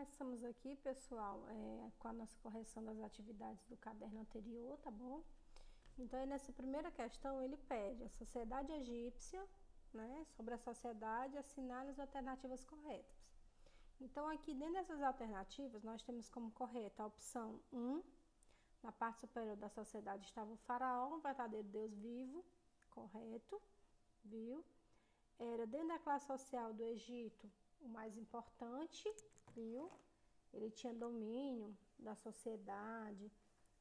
começamos aqui, pessoal, com a nossa correção das atividades do caderno anterior, tá bom? Então, aí nessa primeira questão, ele pede a sociedade egípcia, né, sobre a sociedade, assinar as alternativas corretas. Então, aqui dentro dessas alternativas, nós temos como correta a opção 1, na parte superior da sociedade estava o faraó, um verdadeiro Deus vivo, correto, viu? Era dentro da classe social do Egito o mais importante, viu? Ele tinha domínio da sociedade,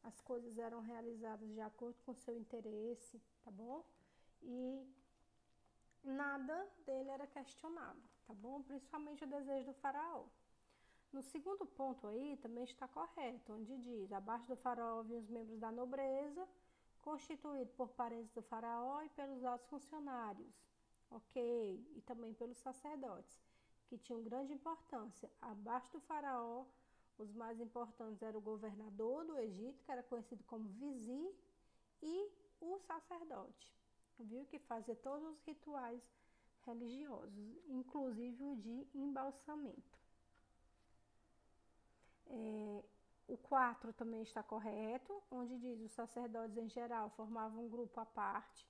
as coisas eram realizadas de acordo com seu interesse, tá bom? E nada dele era questionado, tá bom? Principalmente o desejo do faraó. No segundo ponto aí também está correto, onde diz: abaixo do faraó vinham os membros da nobreza, constituído por parentes do faraó e pelos altos funcionários, ok? E também pelos sacerdotes, que tinham grande importância. Abaixo do faraó, os mais importantes eram o governador do Egito, que era conhecido como vizir, e o sacerdote, viu? Que fazia todos os rituais religiosos, inclusive o de embalsamento. O 4 também está correto, onde diz: os sacerdotes em geral formavam um grupo à parte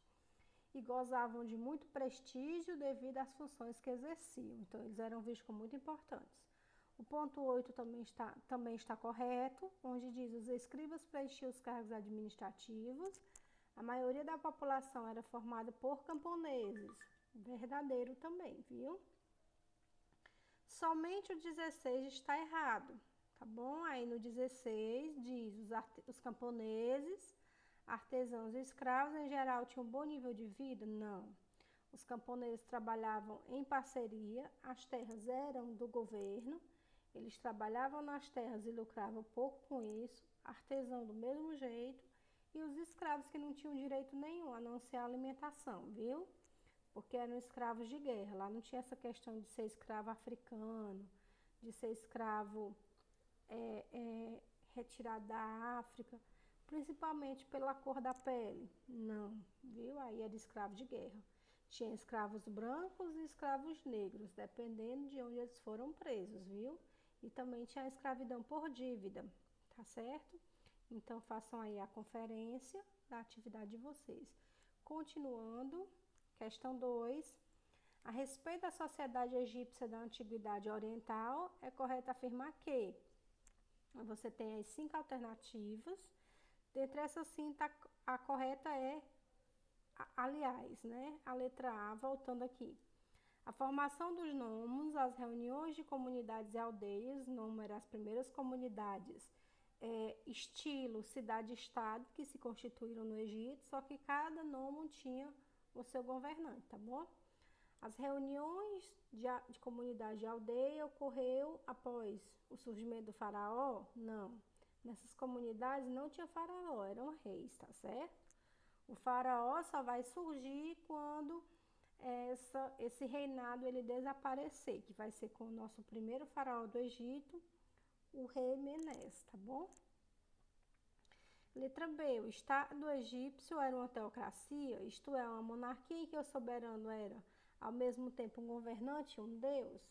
e gozavam de muito prestígio devido às funções que exerciam. Então, eles eram vistos como muito importantes. O ponto 8 também está correto, onde diz: os escribas preenchiam os cargos administrativos. A maioria da população era formada por camponeses. Verdadeiro também, viu? Somente o 16 está errado, tá bom? Aí no 16 diz: os camponeses, artesãos e escravos em geral tinham um bom nível de vida? Não. Os camponeses trabalhavam em parceria, as terras eram do governo, eles trabalhavam nas terras e lucravam pouco com isso, artesão do mesmo jeito, e os escravos que não tinham direito nenhum, a não ser a alimentação, viu? Porque eram escravos de guerra. Lá não tinha essa questão de ser escravo africano, de ser escravo retirado da África, principalmente pela cor da pele. Não, viu? Aí era escravo de guerra. Tinha escravos brancos e escravos negros, dependendo de onde eles foram presos, viu? E também tinha a escravidão por dívida, tá certo? Então, façam aí a conferência da atividade de vocês. Continuando, questão 2. A respeito da sociedade egípcia da Antiguidade Oriental, é correto afirmar que você tem as 5 alternativas. Dentre essas 5, a correta é, aliás, né? A letra A, voltando aqui. A formação dos nomos, as reuniões de comunidades e aldeias, nomo eram as primeiras comunidades, estilo cidade-estado, que se constituíram no Egito, só que cada nomo tinha o seu governante, tá bom? As reuniões de comunidade de aldeia ocorreu após o surgimento do faraó? Não. Nessas comunidades não tinha faraó, eram reis, tá certo? O faraó só vai surgir quando esse reinado ele desaparecer, que vai ser com o nosso primeiro faraó do Egito, o rei Menes, tá bom? Letra B. O Estado egípcio era uma teocracia, isto é, uma monarquia em que o soberano era, ao mesmo tempo, um governante e um deus?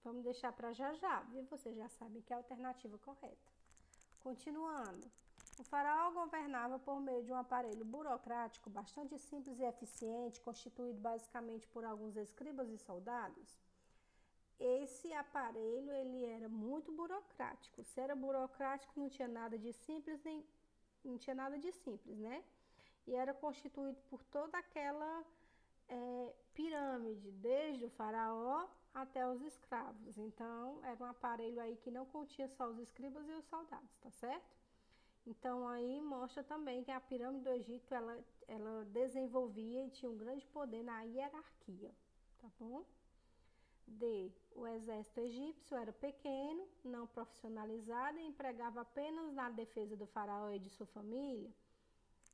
Vamos deixar para já já, viu? Vocês já sabem que é a alternativa correta. Continuando. O faraó governava por meio de um aparelho burocrático bastante simples e eficiente, constituído basicamente por alguns escribas e soldados. Esse aparelho ele era muito burocrático. Se era burocrático, não tinha nada de simples, não tinha nada de simples, né? E era constituído por toda aquela pirâmide, desde o faraó até os escravos. Então, era um aparelho aí que não continha só os escribas e os soldados, tá certo? Então, aí mostra também que a pirâmide do Egito, ela desenvolvia e tinha um grande poder na hierarquia, tá bom? D. O exército egípcio era pequeno, não profissionalizado e empregava apenas na defesa do faraó e de sua família?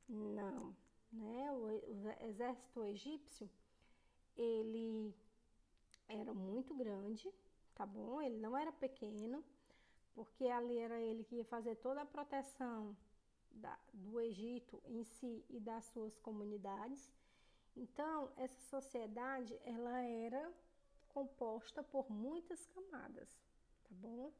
Não, né? O exército egípcio, ele era muito grande, tá bom? Ele não era pequeno, porque ali era ele que ia fazer toda a proteção do Egito em si e das suas comunidades. Então, essa sociedade, ela era composta por muitas camadas, tá bom?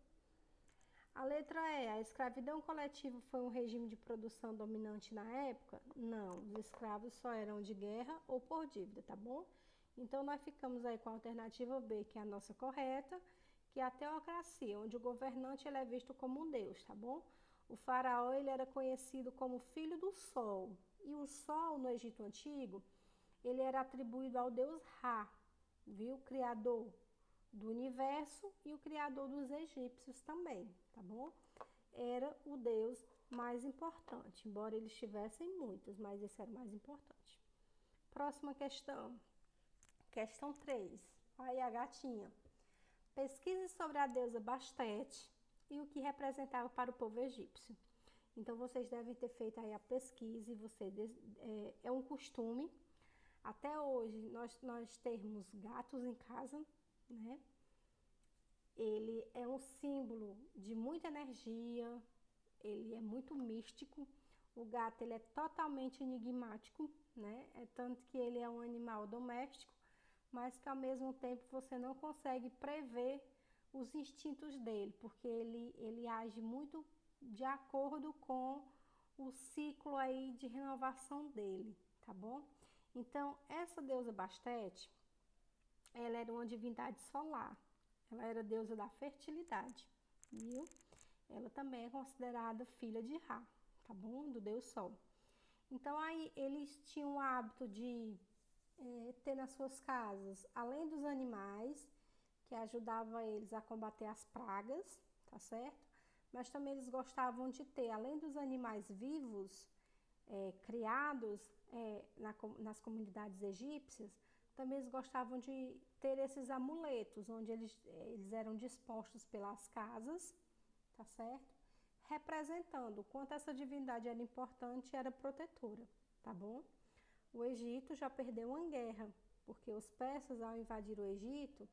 A letra E, a escravidão coletiva foi um regime de produção dominante na época? Não, os escravos só eram de guerra ou por dívida, tá bom? Então, nós ficamos aí com a alternativa B, que é a nossa correta, que é a teocracia, onde o governante ele é visto como um deus, tá bom? O faraó ele era conhecido como filho do sol, e o sol no Egito Antigo, ele era atribuído ao deus Ra, viu? Criador do universo e o criador dos egípcios também, tá bom? Era o deus mais importante, embora eles tivessem muitos, mas esse era o mais importante. Próxima questão. Questão 3. Aí a gatinha. Pesquise sobre a deusa Bastete e o que representava para o povo egípcio. Então, vocês devem ter feito aí a pesquisa e é um costume. Até hoje, nós termos gatos em casa, né? Ele é um símbolo de muita energia, ele é muito místico. O gato, ele é totalmente enigmático, né? É tanto que ele é um animal doméstico, mas que ao mesmo tempo você não consegue prever os instintos dele, porque ele age muito de acordo com o ciclo aí de renovação dele, tá bom? Então, essa deusa Bastete, ela era uma divindade solar, ela era deusa da fertilidade, viu? Ela também é considerada filha de Ra, tá bom? Do deus Sol. Então, aí eles tinham o hábito de ter nas suas casas, além dos animais, que ajudava eles a combater as pragas, tá certo? Mas também eles gostavam de ter, além dos animais vivos, criados nas comunidades egípcias, também eles gostavam de ter esses amuletos, onde eles eram dispostos pelas casas, tá certo? Representando o quanto essa divindade era importante e era protetora, tá bom? O Egito já perdeu uma guerra, porque os persas, ao invadir o Egito,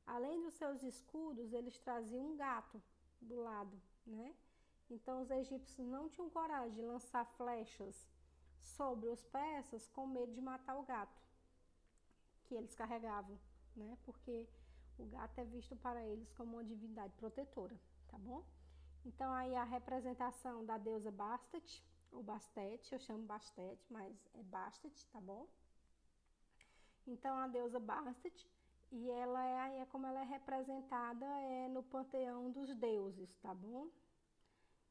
além dos seus escudos, eles traziam um gato do lado, né? Então, os egípcios não tinham coragem de lançar flechas sobre os persas com medo de matar o gato que eles carregavam, né? Porque o gato é visto para eles como uma divindade protetora, tá bom? Então, aí a representação da deusa Bastet, ou Bastete, eu chamo Bastete, mas é Bastet, tá bom? Então, a deusa Bastet, e ela é como ela é representada no panteão dos deuses, tá bom?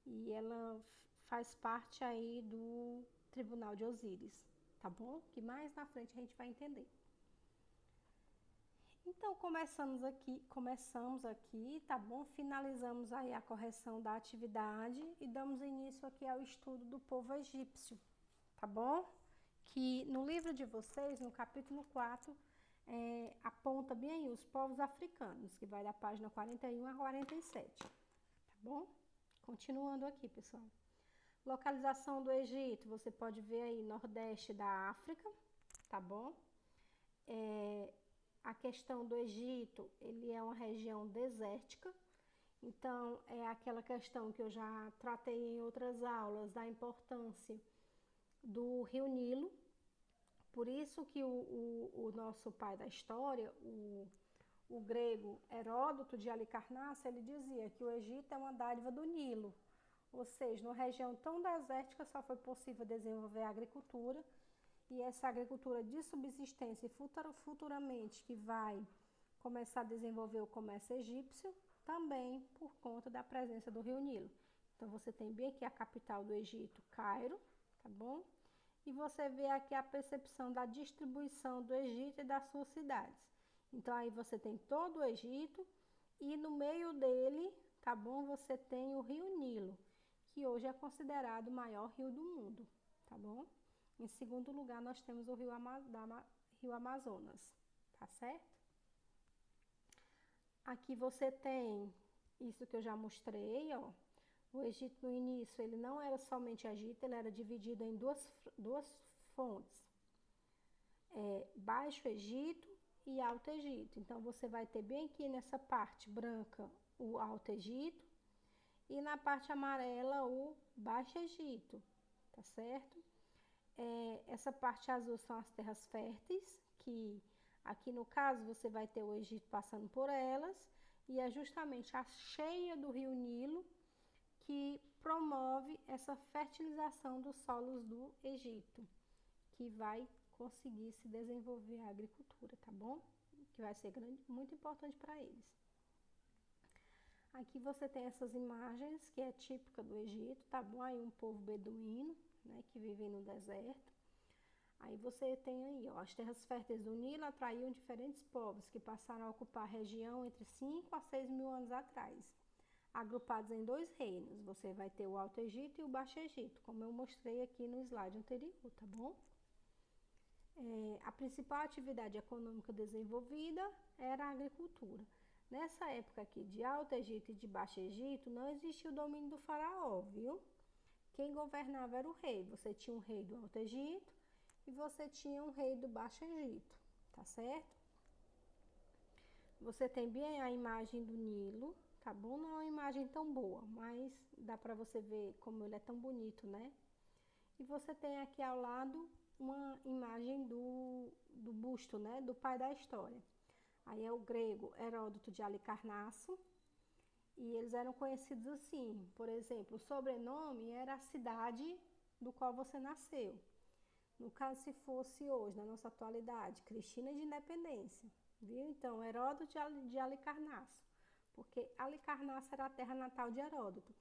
E ela faz parte aí do Tribunal de Osíris, tá bom? Que mais na frente a gente vai entender. Então, começamos aqui, tá bom? Finalizamos aí a correção da atividade e damos início aqui ao estudo do povo egípcio, tá bom? Que no livro de vocês, no capítulo 4, aponta bem aí os povos africanos, que vai da página 41 a 47, tá bom? Continuando aqui, pessoal. Localização do Egito, você pode ver aí nordeste da África, tá bom? A questão do Egito, ele é uma região desértica, então é aquela questão que eu já tratei em outras aulas, da importância do Rio Nilo. Por isso que o nosso pai da história, o grego Heródoto de Halicarnasso, ele dizia que o Egito é uma dádiva do Nilo, ou seja, numa região tão desértica só foi possível desenvolver a agricultura, e essa agricultura de subsistência e futuramente que vai começar a desenvolver o comércio egípcio, também por conta da presença do Rio Nilo. Então, você tem bem aqui a capital do Egito, Cairo, tá bom? E você vê aqui a percepção da distribuição do Egito e das suas cidades. Então, aí você tem todo o Egito e no meio dele, tá bom? Você tem o Rio Nilo, que hoje é considerado o maior rio do mundo, tá bom? Em segundo lugar, nós temos o Rio Amazonas, tá certo? Aqui você tem isso que eu já mostrei, ó. O Egito no início, ele não era somente Egito, ele era dividido em duas fontes. Baixo Egito e Alto Egito. Então, você vai ter bem aqui nessa parte branca o Alto Egito e na parte amarela o Baixo Egito, tá certo? Essa parte azul são as terras férteis, que aqui no caso você vai ter o Egito passando por elas, e é justamente a cheia do rio Nilo que promove essa fertilização dos solos do Egito, que vai conseguir se desenvolver a agricultura, tá bom? Que vai ser muito importante para eles. Aqui você tem essas imagens que é típica do Egito, tá bom? Aí um povo beduíno, né, que vive no deserto. Aí você tem aí, ó, as terras férteis do Nilo atraíam diferentes povos que passaram a ocupar a região entre 5 a 6 mil anos atrás, agrupados em 2 reinos. Você vai ter o Alto Egito e o Baixo Egito, como eu mostrei aqui no slide anterior, tá bom? A principal atividade econômica desenvolvida era a agricultura. Nessa época aqui de Alto Egito e de Baixo Egito, não existia o domínio do faraó, viu? Quem governava era o rei. Você tinha um rei do Alto Egito e você tinha um rei do Baixo Egito, tá certo? Você tem bem a imagem do Nilo, tá bom? Não é uma imagem tão boa, mas dá pra você ver como ele é tão bonito, né? E você tem aqui ao lado uma imagem do busto, né? Do pai da história. Aí é o grego Heródoto de Halicarnasso, e eles eram conhecidos assim. Por exemplo, o sobrenome era a cidade do qual você nasceu. No caso, se fosse hoje, na nossa atualidade, Cristina de Independência, viu? Então, Heródoto de Halicarnasso, porque Halicarnasso era a terra natal de Heródoto.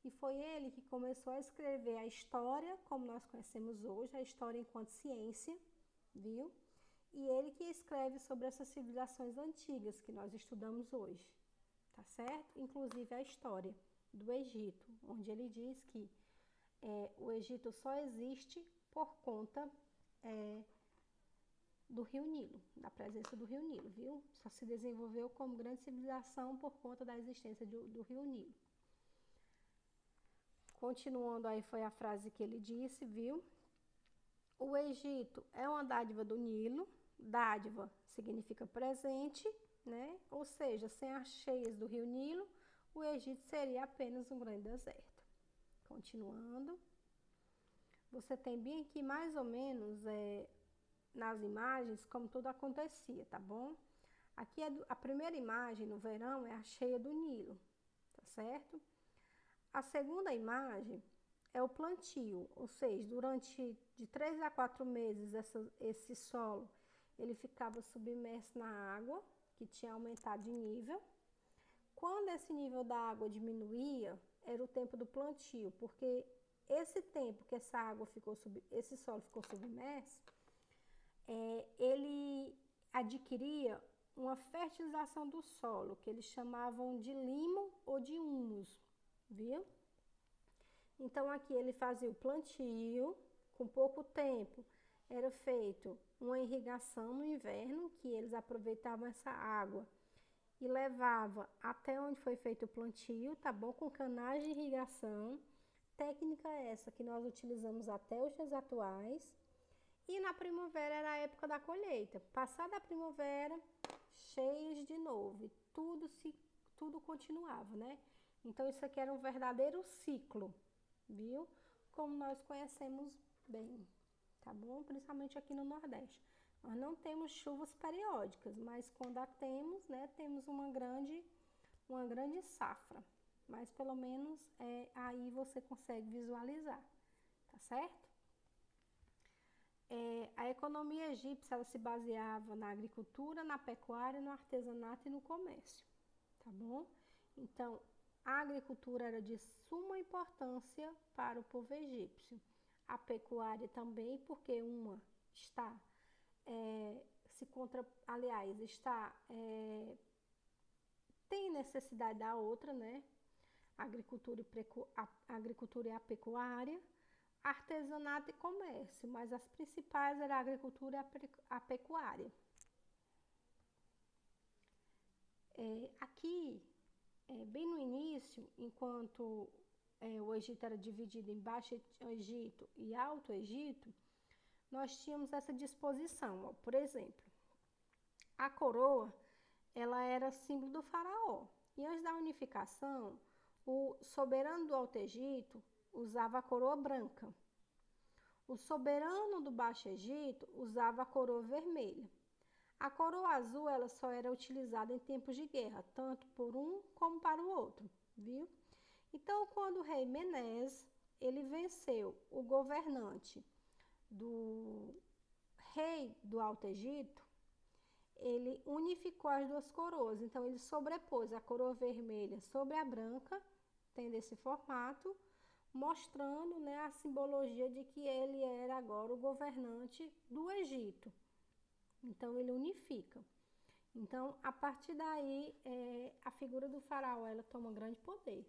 E foi ele que começou a escrever a história, como nós conhecemos hoje, a história enquanto ciência, viu? E ele que escreve sobre essas civilizações antigas que nós estudamos hoje, tá certo? Inclusive a história do Egito, onde ele diz que o Egito só existe por conta do rio Nilo, da presença do rio Nilo, viu? Só se desenvolveu como grande civilização por conta da existência do rio Nilo. Continuando aí foi a frase que ele disse, viu? O Egito é uma dádiva do Nilo. Dádiva significa presente, né? Ou seja, sem as cheias do rio Nilo, o Egito seria apenas um grande deserto. Continuando. Você tem bem aqui mais ou menos nas imagens como tudo acontecia, tá bom? Aqui a primeira imagem no verão é a cheia do Nilo, tá certo? A segunda imagem é o plantio, ou seja, durante de 3 a 4 meses esse solo ele ficava submerso na água, que tinha aumentado de nível. Quando esse nível da água diminuía, era o tempo do plantio, porque esse tempo que esse solo ficou submerso, ele adquiria uma fertilização do solo, que eles chamavam de limo ou de humus, viu? Então, aqui ele fazia o plantio, com pouco tempo era feito uma irrigação no inverno, que eles aproveitavam essa água e levava até onde foi feito o plantio, tá bom? Com canais de irrigação, técnica essa que nós utilizamos até os dias atuais. E na primavera era a época da colheita. Passada a primavera, cheios de novo, e tudo continuava, né? Então, isso aqui era um verdadeiro ciclo, viu? Como nós conhecemos bem, tá bom? Principalmente aqui no Nordeste. Nós não temos chuvas periódicas, mas quando a temos, né, temos uma grande safra. Mas pelo menos aí você consegue visualizar, tá certo? A economia egípcia ela se baseava na agricultura, na pecuária, no artesanato e no comércio, tá bom? Então, a agricultura era de suma importância para o povo egípcio. A pecuária também, porque uma tem necessidade da outra, né? A agricultura e a pecuária, artesanato e comércio, mas as principais eram a agricultura e a pecuária. Aqui, bem no início, enquanto o Egito era dividido em Baixo Egito e Alto Egito, nós tínhamos essa disposição. Ó. Por exemplo, a coroa, ela era símbolo do faraó. E antes da unificação, o soberano do Alto Egito usava a coroa branca. O soberano do Baixo Egito usava a coroa vermelha. A coroa azul, ela só era utilizada em tempos de guerra, tanto por um como para o outro, viu? Então, quando o rei Menes, ele venceu o governante do rei do Alto Egito, ele unificou as duas coroas. Então, ele sobrepôs a coroa vermelha sobre a branca, tendo esse formato, mostrando, né, a simbologia de que ele era agora o governante do Egito. Então, ele unifica. Então, a partir daí, a figura do faraó, ela toma grande poder.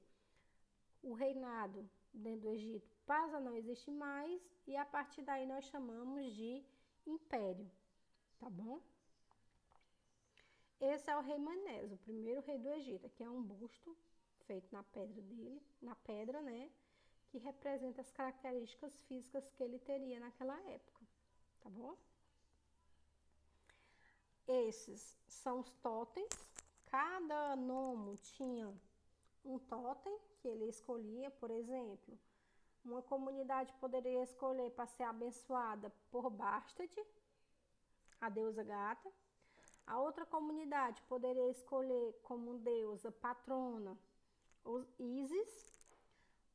O reinado dentro do Egito passa a não existe mais e a partir daí nós chamamos de império, tá bom? Esse é o rei Menes, o primeiro rei do Egito. Aqui é um busto feito na pedra dele, na pedra, né? Que representa as características físicas que ele teria naquela época, tá bom? Esses são os totens. Cada nomo tinha um totem que ele escolhia, por exemplo, uma comunidade poderia escolher para ser abençoada por Bastet, a deusa gata. A outra comunidade poderia escolher como deusa patrona Ísis.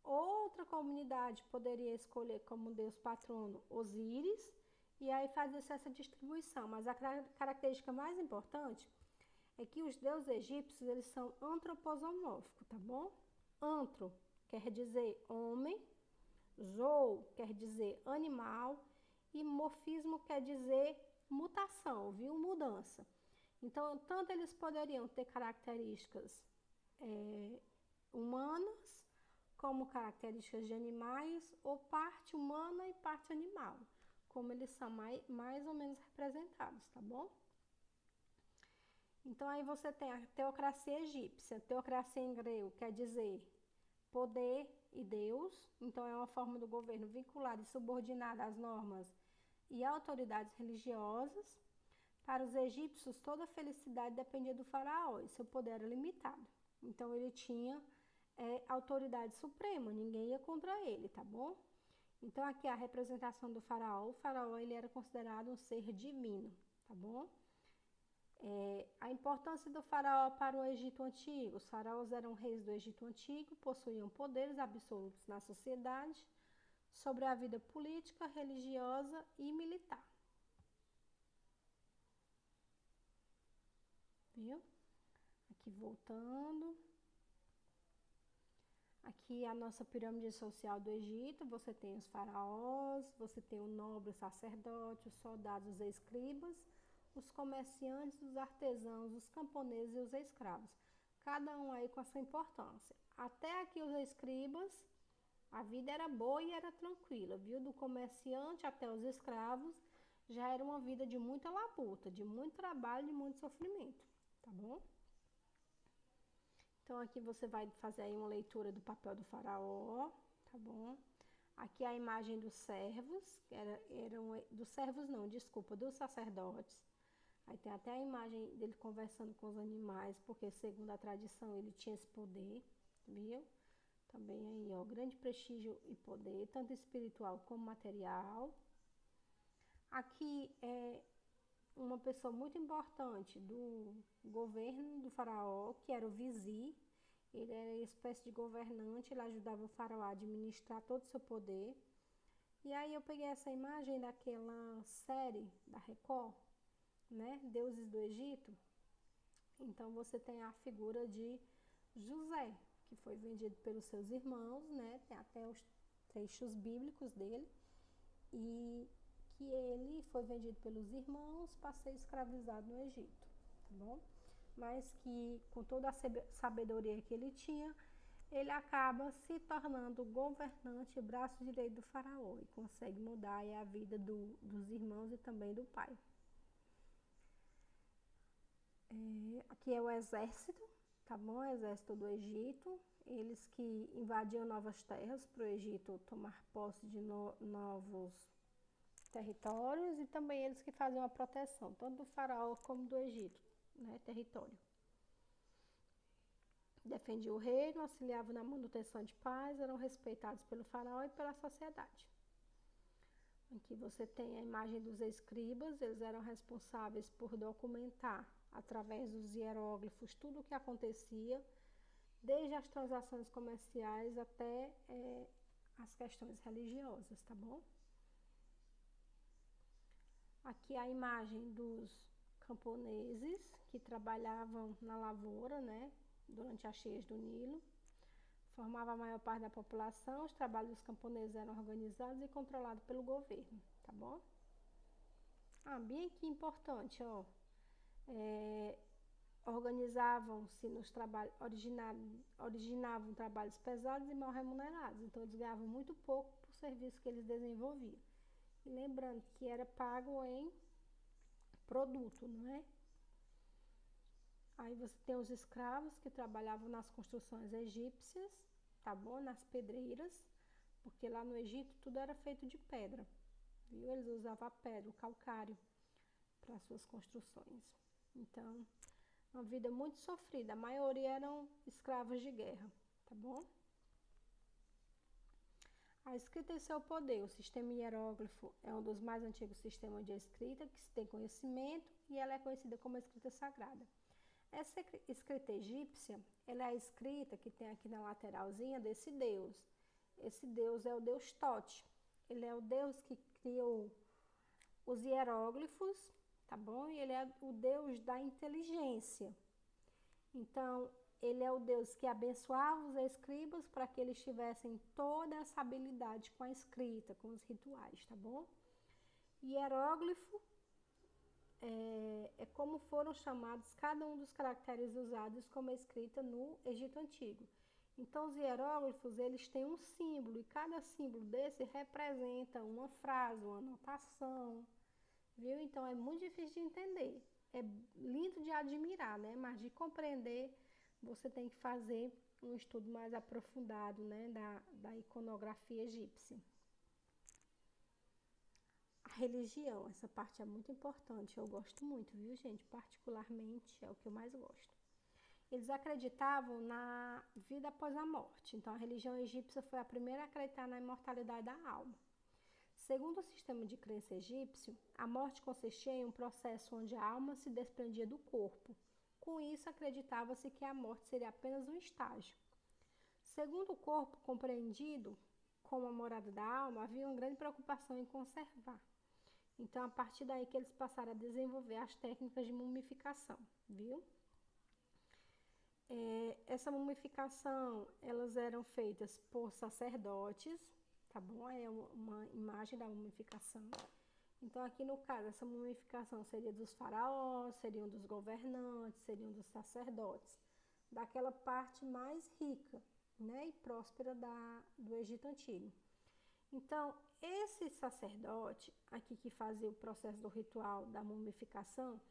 Outra comunidade poderia escolher como deus patrono Osíris. E aí fazia-se essa distribuição. Mas a característica mais importante é que os deuses egípcios, eles são antroposomórficos, tá bom? Antro quer dizer homem, zoou quer dizer animal e morfismo quer dizer mutação, viu? Mudança. Então, tanto eles poderiam ter características humanas, como características de animais, ou parte humana e parte animal, como eles são mais ou menos representados, tá bom? Então, aí você tem a teocracia egípcia. Teocracia em grego quer dizer poder e Deus. Então, é uma forma do governo vinculada e subordinada às normas e autoridades religiosas. Para os egípcios, toda a felicidade dependia do faraó e seu poder era limitado. Então, ele tinha autoridade suprema, ninguém ia contra ele, tá bom? Então, aqui a representação do faraó. O faraó, ele era considerado um ser divino, tá bom? A importância do faraó para o Egito Antigo. Os faraós eram reis do Egito Antigo, possuíam poderes absolutos na sociedade sobre a vida política, religiosa e militar. Viu? Aqui voltando. Aqui a nossa pirâmide social do Egito. Você tem os faraós, você tem o nobre, o sacerdote, os soldados, os escribas, os comerciantes, os artesãos, os camponeses e os escravos. Cada um aí com a sua importância. Até aqui os escribas, a vida era boa e era tranquila, viu? Do comerciante até os escravos, já era uma vida de muita labuta, de muito trabalho, de muito sofrimento, tá bom? Então, aqui você vai fazer aí uma leitura do papel do faraó, tá bom? Aqui a imagem dos servos, dos servos não, desculpa, dos sacerdotes. Aí tem até a imagem dele conversando com os animais, porque segundo a tradição ele tinha esse poder, viu? Também aí, ó, grande prestígio e poder, tanto espiritual como material. Aqui é uma pessoa muito importante do governo do faraó, que era o vizir. Ele era uma espécie de governante, ele ajudava o faraó a administrar todo o seu poder. E aí eu peguei essa imagem daquela série da Record, né, Deuses do Egito. Então você tem a figura de José, que foi vendido pelos seus irmãos, né, tem até os trechos bíblicos dele, e que ele foi vendido pelos irmãos para ser escravizado no Egito, tá bom? Mas que com toda a sabedoria que ele tinha, ele acaba se tornando governante e braço direito do faraó e consegue mudar aí a vida dos irmãos e também do pai. Aqui é o exército, tá bom? O exército do Egito, eles que invadiam novas terras para o Egito tomar posse de novos territórios e também eles que faziam a proteção, tanto do faraó como do Egito, né, território. Defendiam o reino, auxiliavam na manutenção de paz, eram respeitados pelo faraó e pela sociedade. Aqui você tem a imagem dos escribas, eles eram responsáveis por documentar, através dos hieróglifos, tudo o que acontecia, desde as transações comerciais até as questões religiosas, tá bom? Aqui a imagem dos camponeses que trabalhavam na lavoura, né, durante as cheias do Nilo. Formava a maior parte da população, os trabalhos dos camponeses eram organizados e controlados pelo governo, tá bom? Bem aqui importante, ó, organizavam-se nos trabalhos, originavam trabalhos pesados e mal remunerados, então eles ganhavam muito pouco por serviço que eles desenvolviam. E lembrando que era pago em produto, não é? Aí você tem os escravos que trabalhavam nas construções egípcias, tá bom? Nas pedreiras, porque lá no Egito tudo era feito de pedra, viu? Eles usavam a pedra, o calcário, para suas construções. Então, uma vida muito sofrida. A maioria eram escravos de guerra, tá bom? A escrita e seu poder. O sistema hieróglifo é um dos mais antigos sistemas de escrita que se tem conhecimento e ela é conhecida como escrita sagrada. Essa escrita egípcia, ela é a escrita que tem aqui na lateralzinha desse deus. Esse deus é o deus Tote. Ele é o deus que criou os hieróglifos, tá bom? E ele é o deus da inteligência. Então, ele é o deus que abençoava os escribas para que eles tivessem toda essa habilidade com a escrita, com os rituais, tá bom? Hieróglifo é como foram chamados cada um dos caracteres usados como escrita no Egito Antigo. Então, os hieróglifos, eles têm um símbolo, e cada símbolo desse representa uma frase, uma anotação, viu? Então, é muito difícil de entender. É lindo de admirar, né? Mas de compreender, você tem que fazer um estudo mais aprofundado, né? Da iconografia egípcia. A religião, essa parte é muito importante, eu gosto muito, viu, gente? Particularmente, é o que eu mais gosto. Eles acreditavam na vida após a morte, então a religião egípcia foi a primeira a acreditar na imortalidade da alma. Segundo o sistema de crença egípcio, a morte consistia em um processo onde a alma se desprendia do corpo. Com isso, acreditava-se que a morte seria apenas um estágio. Segundo o corpo compreendido como a morada da alma, havia uma grande preocupação em conservar. Então, a partir daí que eles passaram a desenvolver as técnicas de mumificação, viu? Essa mumificação, elas eram feitas por sacerdotes, tá bom? É uma imagem da mumificação. Então, aqui no caso, essa mumificação seria dos faraós, seriam dos governantes, seriam dos sacerdotes, daquela parte mais rica, né, e próspera do Egito Antigo. Então, esse sacerdote aqui que fazia o processo do ritual da mumificação,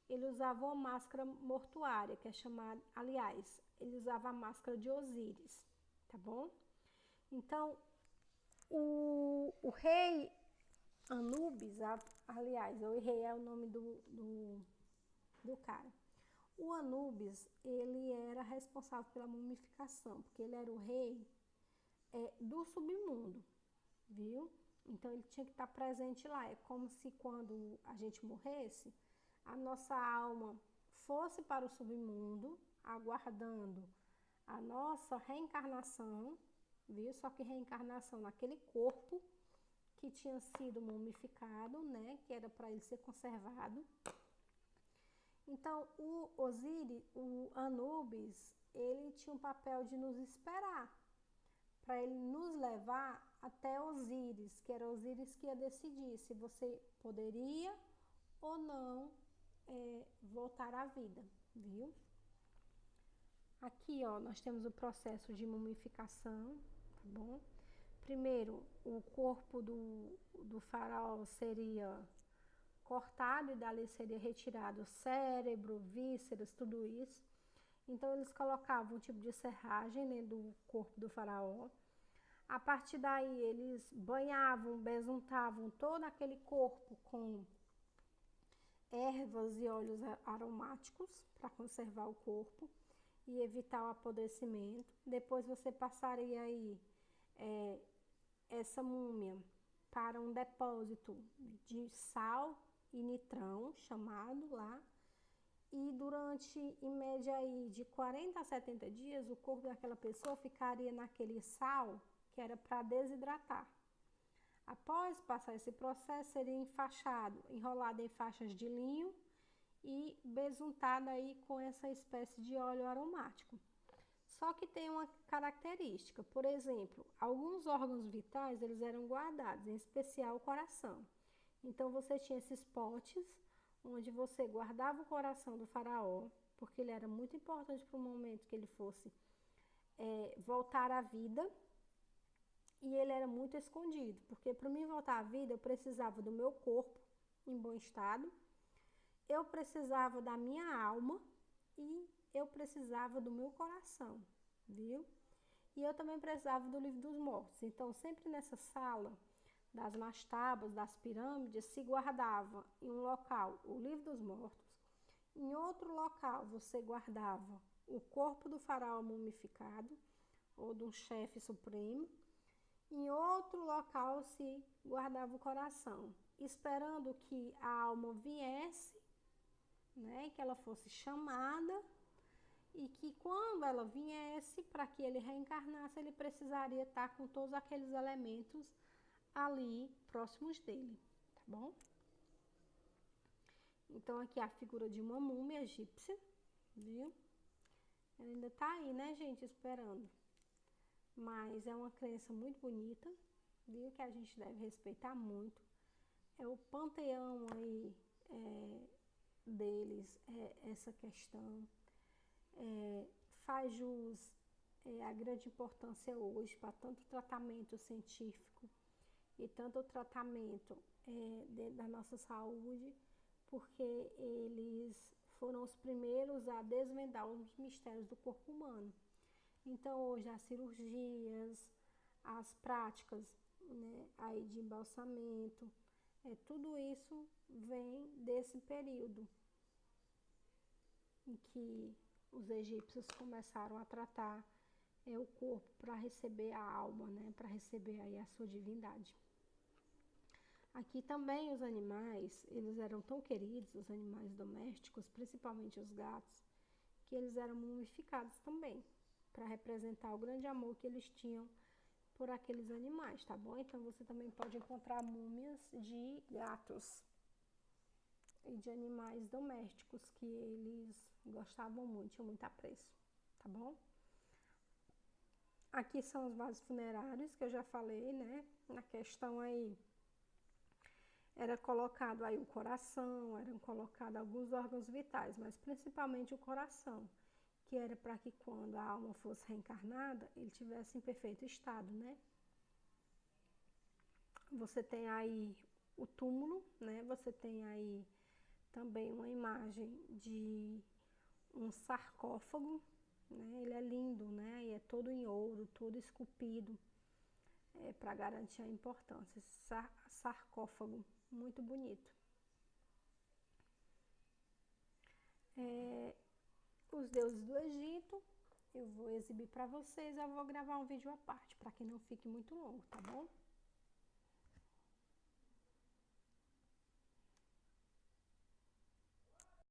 ele usava uma máscara mortuária, que é chamada, aliás, ele usava a máscara de Osíris, tá bom? Então, o rei Anubis, aliás, o rei é o nome do cara. O Anubis, ele era responsável pela mumificação, porque ele era o rei do submundo, viu? Então, ele tinha que estar presente lá. É como se quando a gente morresse, a nossa alma fosse para o submundo, aguardando a nossa reencarnação, viu? Só que reencarnação naquele corpo que tinha sido mumificado, né? Que era para ele ser conservado. Então, o Osíris, o Anubis, ele tinha um papel de nos esperar, para ele nos levar até Osíris, que era Osíris que ia decidir se você poderia ou não voltar à vida, viu? Aqui, ó, nós temos o processo de mumificação, tá bom? Primeiro, o corpo do faraó seria cortado e dali seria retirado o cérebro, vísceras, tudo isso. Então, eles colocavam um tipo de serragem dentro do corpo do faraó. A partir daí, eles banhavam, besuntavam todo aquele corpo com ervas e óleos aromáticos para conservar o corpo e evitar o apodrecimento. Depois você passaria aí essa múmia para um depósito de sal e nitrão, chamado lá, e durante, em média, aí, de 40 a 70 dias, o corpo daquela pessoa ficaria naquele sal que era para desidratar. Após passar esse processo, seria enfaixado, enrolado em faixas de linho e besuntado aí com essa espécie de óleo aromático. Só que tem uma característica, por exemplo, alguns órgãos vitais eles eram guardados, em especial o coração. Então você tinha esses potes onde você guardava o coração do faraó, porque ele era muito importante para o momento que ele fosse voltar à vida, e ele era muito escondido, porque para mim voltar à vida eu precisava do meu corpo em bom estado, eu precisava da minha alma e eu precisava do meu coração, viu? E eu também precisava do livro dos mortos. Então, sempre nessa sala das mastabas, das pirâmides, se guardava em um local o livro dos mortos, em outro local você guardava o corpo do faraó mumificado ou de um chefe supremo, em outro local se guardava o coração, esperando que a alma viesse, né, que ela fosse chamada, e que quando ela viesse, para que ele reencarnasse, ele precisaria estar com todos aqueles elementos ali próximos dele, tá bom? Então aqui a figura de uma múmia egípcia, viu? Ela ainda tá aí, né, gente, esperando. Mas é uma crença muito bonita, viu? Que a gente deve respeitar muito. É o panteão aí deles, essa questão. Faz jus a grande importância hoje para tanto tratamento científico e tanto tratamento dentro da nossa saúde, porque eles foram os primeiros a desvendar os mistérios do corpo humano. Então, hoje, as cirurgias, as práticas, né, aí de embalsamento, tudo isso vem desse período em que os egípcios começaram a tratar o corpo para receber a alma, né, para receber aí a sua divindade. Aqui também os animais, eles eram tão queridos, os animais domésticos, principalmente os gatos, que eles eram mumificados também, para representar o grande amor que eles tinham por aqueles animais, tá bom? Então você também pode encontrar múmias de gatos e de animais domésticos que eles gostavam muito, tinham muito apreço, tá bom? Aqui são os vasos funerários que eu já falei, né? Na questão aí era colocado aí o coração, eram colocados alguns órgãos vitais, mas principalmente o coração, que era para que quando a alma fosse reencarnada, ele tivesse em perfeito estado, né? Você tem aí o túmulo, né? Você tem aí também uma imagem de um sarcófago, né? Ele é lindo, né? E é todo em ouro, todo esculpido, para garantir a importância. Esse sarcófago, muito bonito. Os deuses do Egito, eu vou exibir para vocês, eu vou gravar um vídeo à parte, para que não fique muito longo, tá bom?